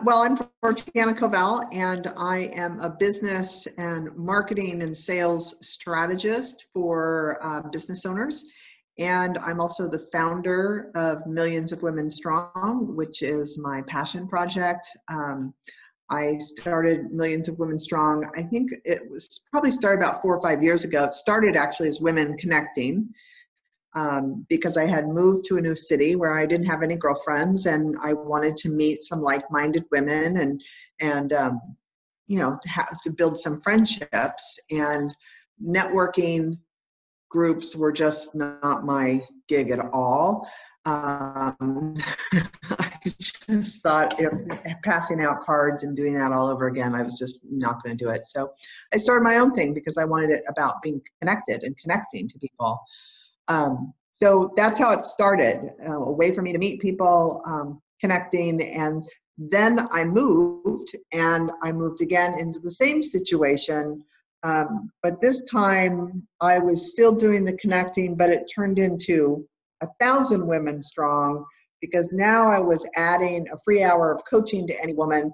Well, I'm Georgiana Kovell, and I am a business and marketing and sales strategist for business owners. And I'm also the founder of Millions of Women Strong, which is my passion project. I started Millions of Women Strong, I think it was probably started about 4 or 5 years ago. It started actually as Women Connecting. Because I had moved to a new city where I didn't have any girlfriends, and I wanted to meet some like-minded women and you know, have to build some friendships. And networking groups were just not my gig at all. I just thought if passing out cards and doing that all over again, I was just not going to do it. So I started my own thing because I wanted it about being connected and connecting to people. So that's how it started, a way for me to meet people, connecting. And then I moved again into the same situation. But this time I was still doing the connecting, but it turned into 1,000 Women Strong, because now I was adding a free hour of coaching to any woman,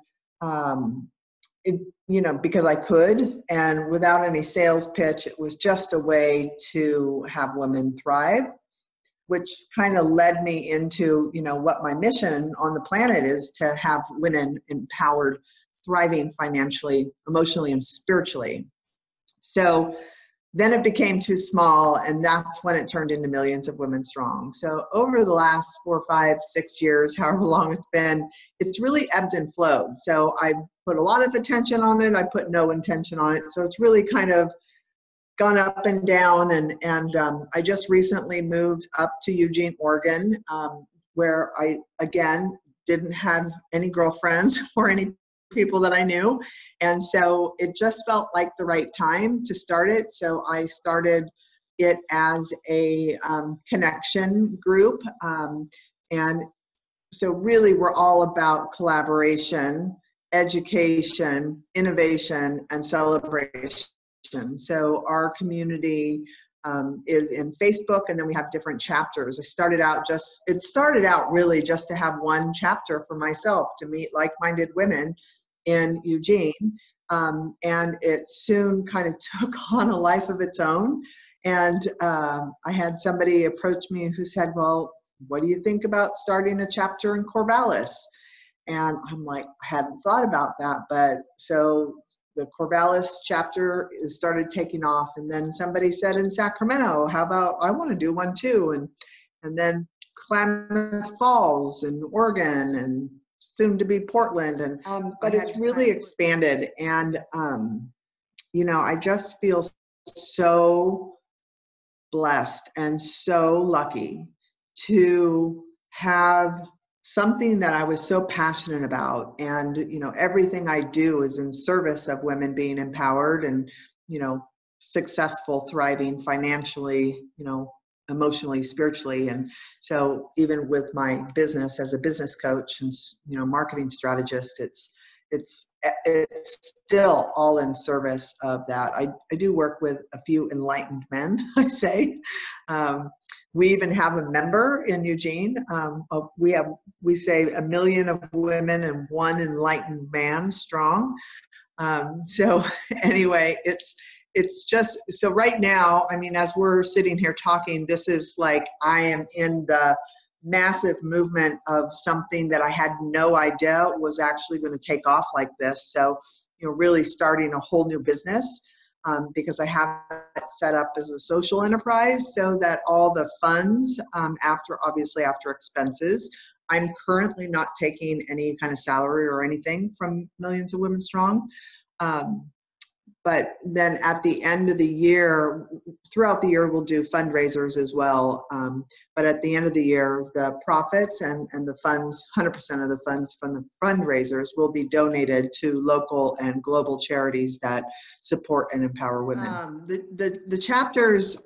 you know, because I could, and without any sales pitch. It was just a way to have women thrive, which kind of led me into, you know, what my mission on the planet is: to have women empowered, thriving financially, emotionally, and spiritually. So then it became too small, and that's when it turned into Millions of Women Strong. So over the last 4, 5, 6 years, however long it's been, it's really ebbed and flowed. So I put a lot of attention on it. I put no intention on it. So it's really kind of gone up and down. And I just recently moved up to Eugene, Oregon, where I, again, didn't have any girlfriends or any people that I knew. And so it just felt like the right time to start it. So I started it as a connection group. And so really we're all about collaboration, education, innovation, and celebration. So our community is in Facebook, and then we have different chapters. It started out really just to have one chapter for myself, to meet like-minded women in Eugene, and it soon kind of took on a life of its own. And I had somebody approach me who said, well, what do you think about starting a chapter in Corvallis? And I'm like, I hadn't thought about that. But so the Corvallis chapter started taking off, and then somebody said in Sacramento, how about, I want to do one too. And then Klamath Falls and Oregon, and soon to be Portland. And but it's really expanded. And you know, I just feel so blessed and so lucky to have something that I was so passionate about. And, you know, everything I do is in service of women being empowered and, you know, successful, thriving financially, you know, emotionally, spiritually. And so even with my business as a business coach and, you know, marketing strategist, it's still all in service of that. I do work with a few enlightened men, I say. We even have a member in Eugene. We say 1 million of women and 1 enlightened man strong. So anyway, it's just, so right now, I mean, as we're sitting here talking, this is like, I am in the massive movement of something that I had no idea was actually going to take off like this. So, you know, really starting a whole new business. Because I have it set up as a social enterprise, so that all the funds, after expenses, I'm currently not taking any kind of salary or anything from Millions of Women Strong. But then at the end of the year, throughout the year, we'll do fundraisers as well. But at the end of the year, the profits and the funds, 100% of the funds from the fundraisers will be donated to local and global charities that support and empower women. The chapters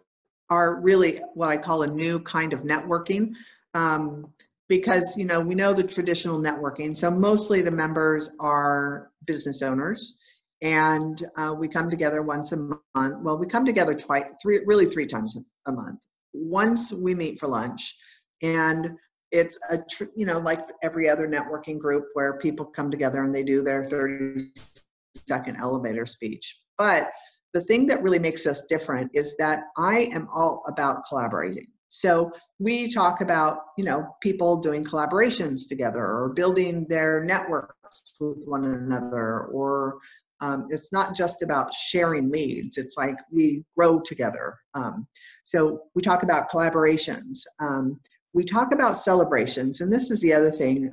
are really what I call a new kind of networking. Because, you know, we know the traditional networking. So mostly the members are business owners. And we come together once a month. Well, we come together three times a month. Once we meet for lunch, and it's like every other networking group where people come together and they do their 30-second elevator speech. But the thing that really makes us different is that I am all about collaborating. So we talk about, people doing collaborations together or building their networks with one another, or it's not just about sharing leads. It's like we grow together. So we talk about collaborations. We talk about celebrations. And this is the other thing.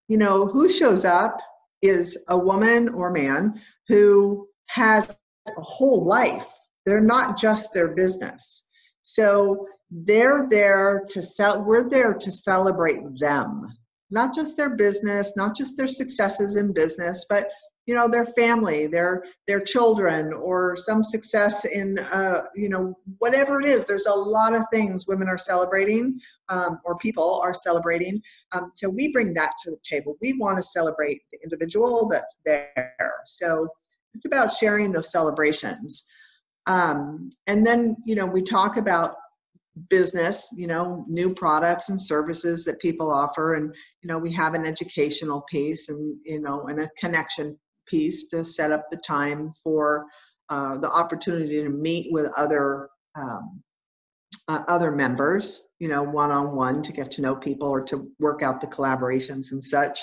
Who shows up is a woman or man who has a whole life. They're not just their business. So we're there to celebrate them, not just their business, not just their successes in business, but their family, their children, or some success in whatever it is. There's a lot of things women are celebrating, or people are celebrating. So we bring that to the table. We want to celebrate the individual that's there. So it's about sharing those celebrations. And then, we talk about business, new products and services that people offer. And, we have an educational piece and, and a connection piece to set up the time for the opportunity to meet with other members, one-on-one, to get to know people or to work out the collaborations and such.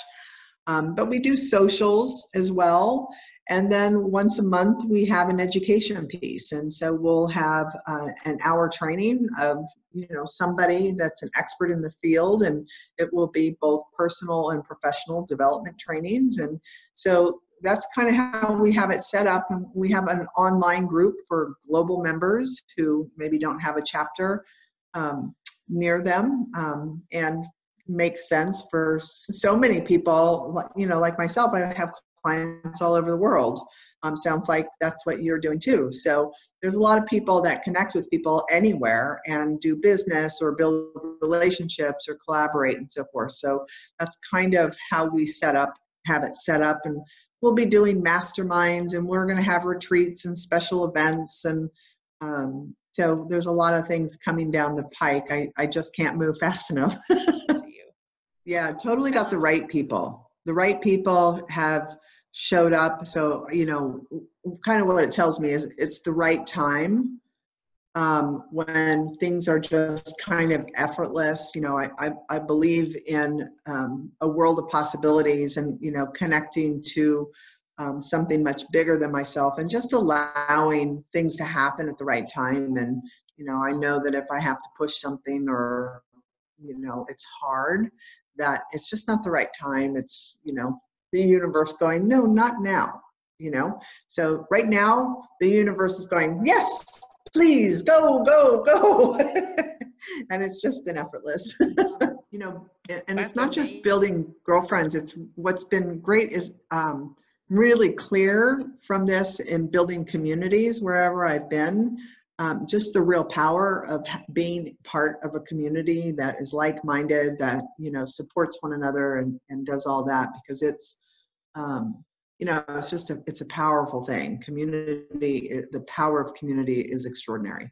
But we do socials as well. And then once a month, we have an education piece. And so we'll have an hour training of, somebody that's an expert in the field. And it will be both personal and professional development trainings. And so that's kind of how we have it set up. And we have an online group for global members who maybe don't have a chapter near them, and makes sense for so many people, like myself. I have clients all over the world. Sounds like that's what you're doing too. So there's a lot of people that connect with people anywhere and do business or build relationships or collaborate and so forth. So that's kind of how we have it set up. And we'll be doing masterminds, and we're going to have retreats and special events. And so there's a lot of things coming down the pike. I just can't move fast enough. Yeah, totally got the right people. The right people have showed up. So, kind of what it tells me is it's the right time, when things are just kind of effortless. I believe in a world of possibilities and, connecting to something much bigger than myself, and just allowing things to happen at the right time. And, I know that if I have to push something, or, it's hard, that it's just not the right time. It's, the universe going, no, not now, So right now, the universe is going, yes, please, go, go, go. And it's just been effortless. And it's not just building girlfriends. It's what's been great is really clear from this in building communities wherever I've been. Just the real power of being part of a community that is like-minded, that, supports one another and does all that, because it's, it's just it's a powerful thing. Community, the power of community is extraordinary.